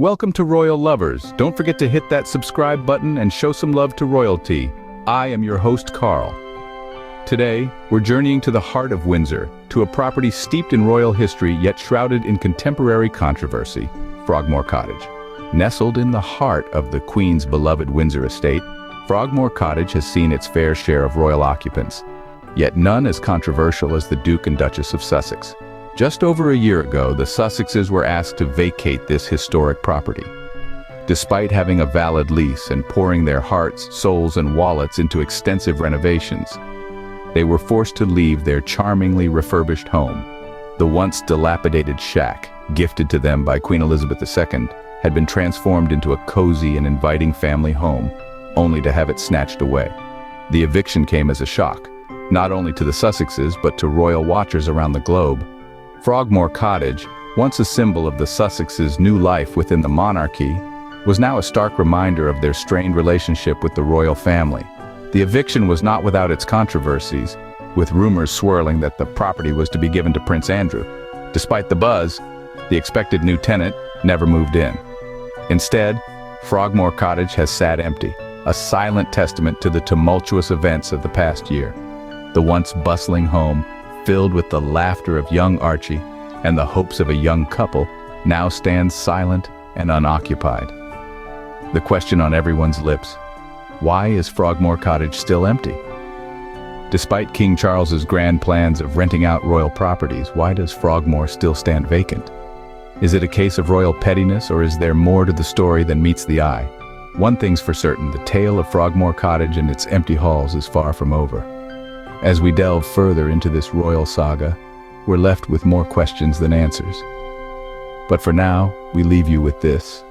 Welcome to Royal Lovers. Don't forget to hit that subscribe button and show some love to royalty. I am your host, Carl. Today, we're journeying to the heart of Windsor, to a property steeped in royal history yet shrouded in contemporary controversy, Frogmore Cottage. Nestled in the heart of the Queen's beloved Windsor estate, Frogmore Cottage has seen its fair share of royal occupants, yet none as controversial as the Duke and Duchess of Sussex. Just over a year ago, the Sussexes were asked to vacate this historic property. Despite having a valid lease and pouring their hearts, souls, and wallets into extensive renovations, they were forced to leave their charmingly refurbished home. The once dilapidated shack, gifted to them by Queen Elizabeth II, had been transformed into a cozy and inviting family home, only to have it snatched away. The eviction came as a shock, not only to the Sussexes but to royal watchers around the globe. Frogmore Cottage, once a symbol of the Sussexes' new life within the monarchy, was now a stark reminder of their strained relationship with the royal family. The eviction was not without its controversies, with rumors swirling that the property was to be given to Prince Andrew. Despite the buzz, the expected new tenant never moved in. Instead, Frogmore Cottage has sat empty, a silent testament to the tumultuous events of the past year. The once bustling home, filled with the laughter of young Archie and the hopes of a young couple, now stands silent and unoccupied. The question on everyone's lips: why is Frogmore Cottage still empty? Despite King Charles's grand plans of renting out royal properties, why does Frogmore still stand vacant? Is it a case of royal pettiness, or is there more to the story than meets the eye? One thing's for certain: the tale of Frogmore Cottage and its empty halls is far from over. As we delve further into this royal saga, we're left with more questions than answers. But for now, we leave you with this: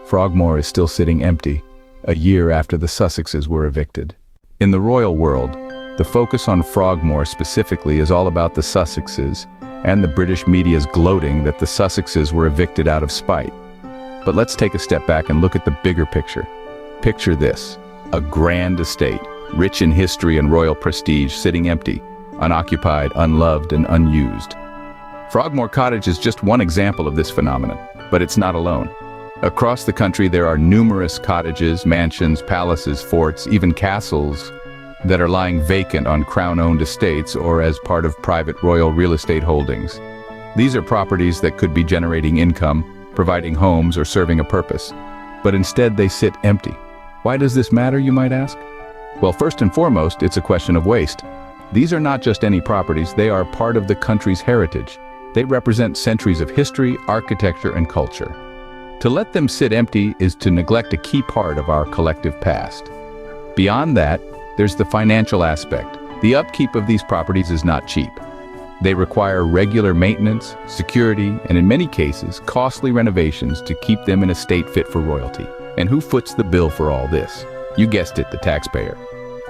Frogmore is still sitting empty, a year after the Sussexes were evicted. In the royal world, the focus on Frogmore specifically is all about the Sussexes, and the British media's gloating that the Sussexes were evicted out of spite. But let's take a step back and look at the bigger picture. Picture this: a grand estate, rich in history and royal prestige, sitting empty, unoccupied, unloved, and unused. Frogmore Cottage is just one example of this phenomenon, but it's not alone. Across the country, there are numerous cottages, mansions, palaces, forts, even castles that are lying vacant on crown-owned estates or as part of private royal real estate holdings. These are properties that could be generating income, providing homes, or serving a purpose. But instead, they sit empty. Why does this matter, you might ask? Well, first and foremost, it's a question of waste. These are not just any properties, they are part of the country's heritage. They represent centuries of history, architecture, and culture. To let them sit empty is to neglect a key part of our collective past. Beyond that, there's the financial aspect. The upkeep of these properties is not cheap. They require regular maintenance, security, and in many cases, costly renovations to keep them in a state fit for royalty. And who foots the bill for all this? You guessed it, the taxpayer.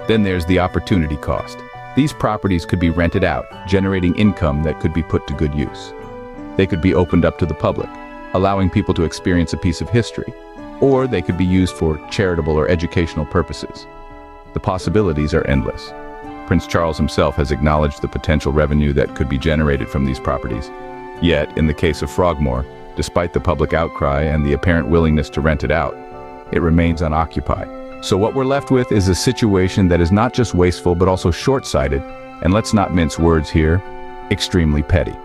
Then there's the opportunity cost. These properties could be rented out, generating income that could be put to good use. They could be opened up to the public, allowing people to experience a piece of history, or they could be used for charitable or educational purposes. The possibilities are endless. Prince Charles himself has acknowledged the potential revenue that could be generated from these properties. Yet, in the case of Frogmore, despite the public outcry and the apparent willingness to rent it out, it remains unoccupied. So what we're left with is a situation that is not just wasteful but also short-sighted, and let's not mince words here, extremely petty.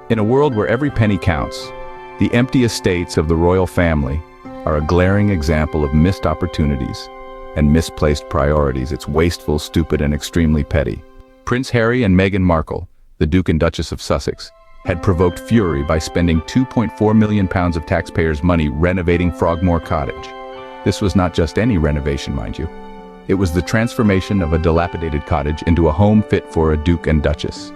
In a world where every penny counts, the empty estates of the royal family are a glaring example of missed opportunities and misplaced priorities. It's wasteful, stupid, and extremely petty. Prince Harry and Meghan Markle, the Duke and Duchess of Sussex, had provoked fury by spending £2.4 million of taxpayers' money renovating Frogmore Cottage. This was not just any renovation, mind you. It was the transformation of a dilapidated cottage into a home fit for a Duke and Duchess.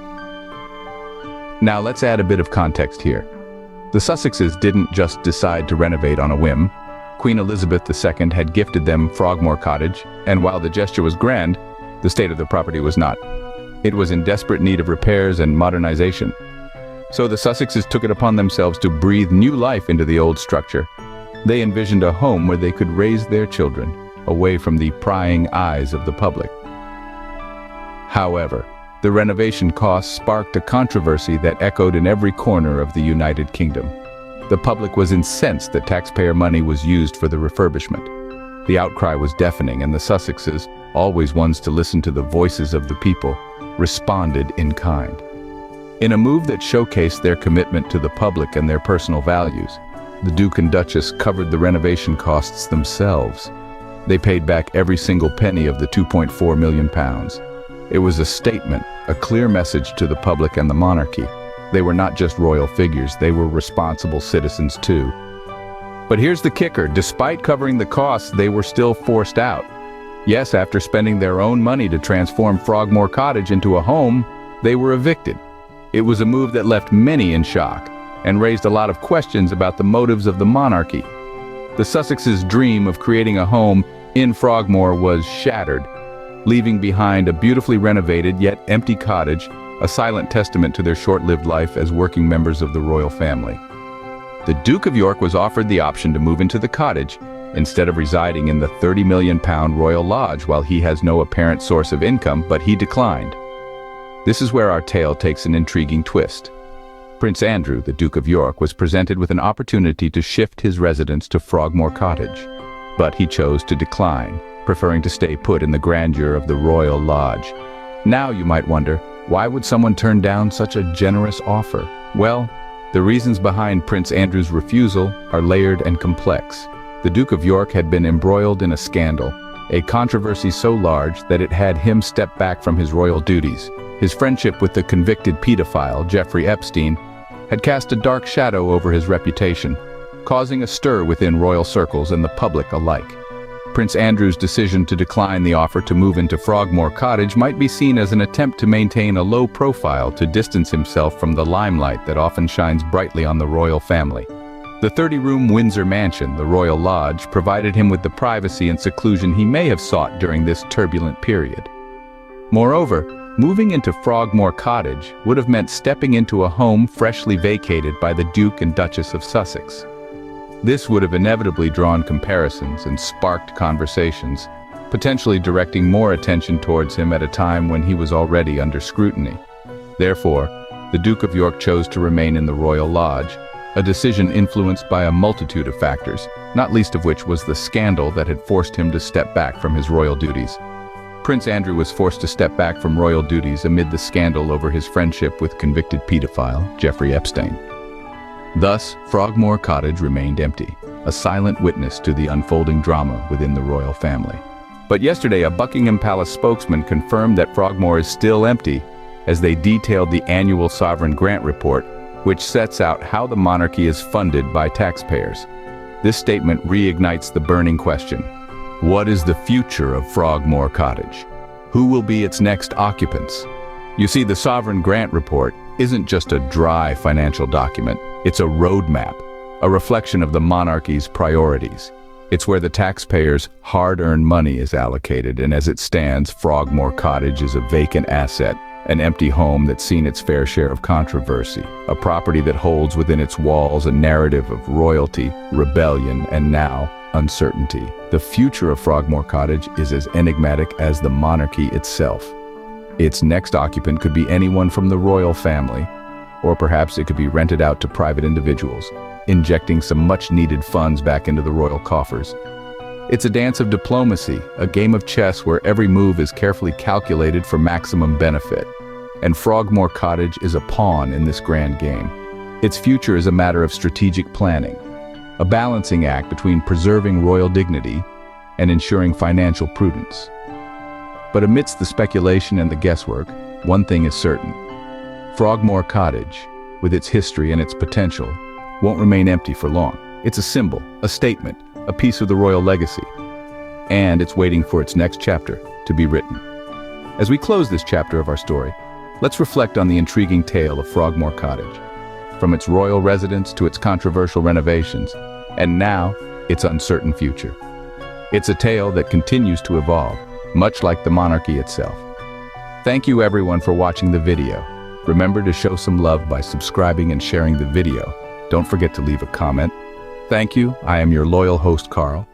Now let's add a bit of context here. The Sussexes didn't just decide to renovate on a whim. Queen Elizabeth II had gifted them Frogmore Cottage, and while the gesture was grand, the state of the property was not. It was in desperate need of repairs and modernization. So the Sussexes took it upon themselves to breathe new life into the old structure. They envisioned a home where they could raise their children, away from the prying eyes of the public. However, the renovation costs sparked a controversy that echoed in every corner of the United Kingdom. The public was incensed that taxpayer money was used for the refurbishment. The outcry was deafening, and the Sussexes, always ones to listen to the voices of the people, responded in kind. In a move that showcased their commitment to the public and their personal values, the Duke and Duchess covered the renovation costs themselves. They paid back every single penny of the £2.4 million. It was a statement, a clear message to the public and the monarchy. They were not just royal figures, they were responsible citizens too. But here's the kicker: despite covering the costs, they were still forced out. Yes, after spending their own money to transform Frogmore Cottage into a home, they were evicted. It was a move that left many in shock and raised a lot of questions about the motives of the monarchy. The Sussexes' dream of creating a home in Frogmore was shattered, leaving behind a beautifully renovated yet empty cottage, a silent testament to their short-lived life as working members of the royal family. The Duke of York was offered the option to move into the cottage instead of residing in the £30 million royal lodge while he has no apparent source of income, but he declined. This is where our tale takes an intriguing twist. Prince Andrew, the Duke of York, was presented with an opportunity to shift his residence to Frogmore Cottage, but he chose to decline, preferring to stay put in the grandeur of the royal lodge. Now you might wonder, why would someone turn down such a generous offer? Well, the reasons behind Prince Andrew's refusal are layered and complex. The Duke of York had been embroiled in a scandal, a controversy so large that it had him step back from his royal duties. His friendship with the convicted pedophile, Jeffrey Epstein, had cast a dark shadow over his reputation, causing a stir within royal circles and the public alike. Prince Andrew's decision to decline the offer to move into Frogmore Cottage might be seen as an attempt to maintain a low profile to distance himself from the limelight that often shines brightly on the royal family. The 30-room Windsor mansion, the Royal Lodge, provided him with the privacy and seclusion he may have sought during this turbulent period. Moreover, moving into Frogmore Cottage would have meant stepping into a home freshly vacated by the Duke and Duchess of Sussex. This would have inevitably drawn comparisons and sparked conversations, potentially directing more attention towards him at a time when he was already under scrutiny. Therefore, the Duke of York chose to remain in the Royal Lodge, a decision influenced by a multitude of factors, not least of which was the scandal that had forced him to step back from his royal duties. Prince Andrew was forced to step back from royal duties amid the scandal over his friendship with convicted pedophile Jeffrey Epstein. Thus, Frogmore Cottage remained empty, a silent witness to the unfolding drama within the royal family. But yesterday, a Buckingham Palace spokesman confirmed that Frogmore is still empty as they detailed the annual sovereign grant report, which sets out how the monarchy is funded by taxpayers. This statement reignites the burning question: what is the future of Frogmore Cottage? Who will be its next occupants? You see, the Sovereign Grant Report isn't just a dry financial document, it's a roadmap, a reflection of the monarchy's priorities. It's where the taxpayers' hard-earned money is allocated, and as it stands, Frogmore Cottage is a vacant asset, an empty home that's seen its fair share of controversy, a property that holds within its walls a narrative of royalty, rebellion, and now, uncertainty. The future of Frogmore Cottage is as enigmatic as the monarchy itself. Its next occupant could be anyone from the royal family, or perhaps it could be rented out to private individuals, injecting some much-needed funds back into the royal coffers. It's a dance of diplomacy, a game of chess where every move is carefully calculated for maximum benefit. And Frogmore Cottage is a pawn in this grand game. Its future is a matter of strategic planning, a balancing act between preserving royal dignity and ensuring financial prudence. But amidst the speculation and the guesswork, one thing is certain. Frogmore Cottage, with its history and its potential, won't remain empty for long. It's a symbol, a statement, a piece of the royal legacy. And it's waiting for its next chapter to be written. As we close this chapter of our story, let's reflect on the intriguing tale of Frogmore Cottage. From its royal residence to its controversial renovations, and now, its uncertain future. It's a tale that continues to evolve, much like the monarchy itself. Thank you everyone for watching the video. Remember to show some love by subscribing and sharing the video. Don't forget to leave a comment. Thank you. I am your loyal host, Carl.